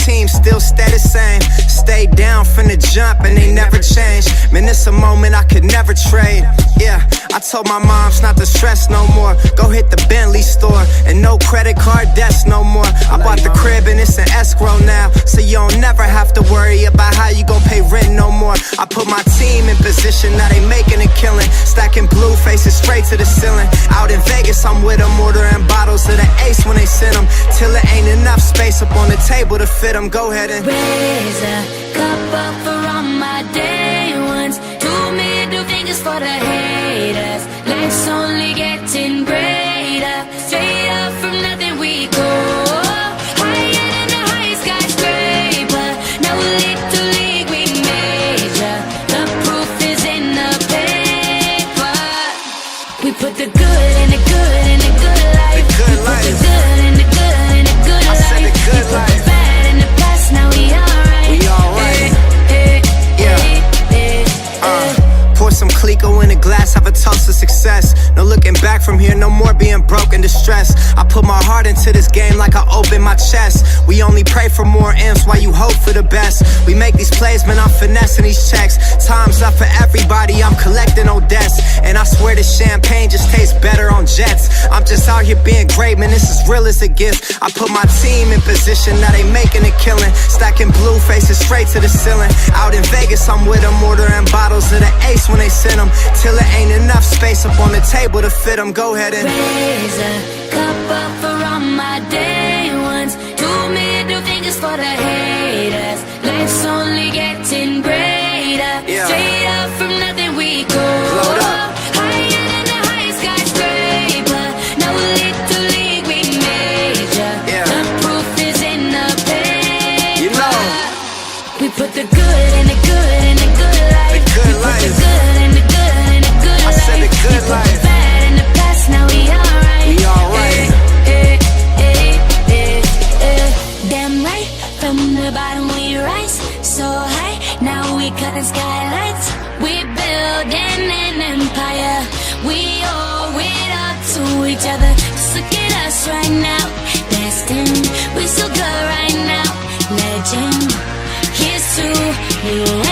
team still stay the same. Stay down from the jump and they never change. Man, it's a moment I could never trade. Yeah, I told my moms not to stress no more. Go hit the Bentley store and no credit card debts no more. I bought the crib and it's an escrow now, so you don't never have to worry about how you gon' pay rent no more. I put my team in position, now they making a killing. Stacking blue faces straight to the ceiling. Out in Vegas, I'm with them, ordering bottles of the Ace when they send them, till there ain't enough space up on the table to fit them. Go ahead and raise a cup up for all my day ones. 2 middle fingers for the haters. Life's only getting greater. Straight up from nothing we go. Higher than the highest skyscraper. Now little league we major. The proof is in the paper. We put the good in the good in the good life. The good We put life. the good in the good in the good I life. said the good We put life. the bad in the past, now we alright. We alright. Yeah. Pour some Clico in a glass, have a toast to success. No looking back from here, no more being broke and distressed. I put my heart into this game like I open my chest. We only pray for more M's while you hope for the best. We make these plays, man, I'm finessing these checks. Time's up for everybody, I'm collecting old debts. And I swear this champagne just tastes better on jets. I'm just out here being great, man, this is real as it gets. I put my team in position, now they making a killing. Stacking blue faces straight to the ceiling. Out in Vegas, I'm with them, ordering bottles of the Ace when they send them, till there ain't enough space up on the table to fit them. Go ahead and raise a cup up for all my day ones. 2 middle fingers for the haters. Life's only getting greater. Yeah. Straight up from nothing we go. Load up. Higher than the highest skyscraper. Now little league we major. Yeah. The proof is in the paper. You know. We put the good in the good in the good life. The good We put life. the good in the good in the good I life. said the good We put life. the bad in the past, now we alright. We alright. Damn right, from the bottom we rise so high. Now we cutting skylights. We building an empire. We owe it up to each other. Just look at us right now. Destined, we so good right now. Legend, here's to you.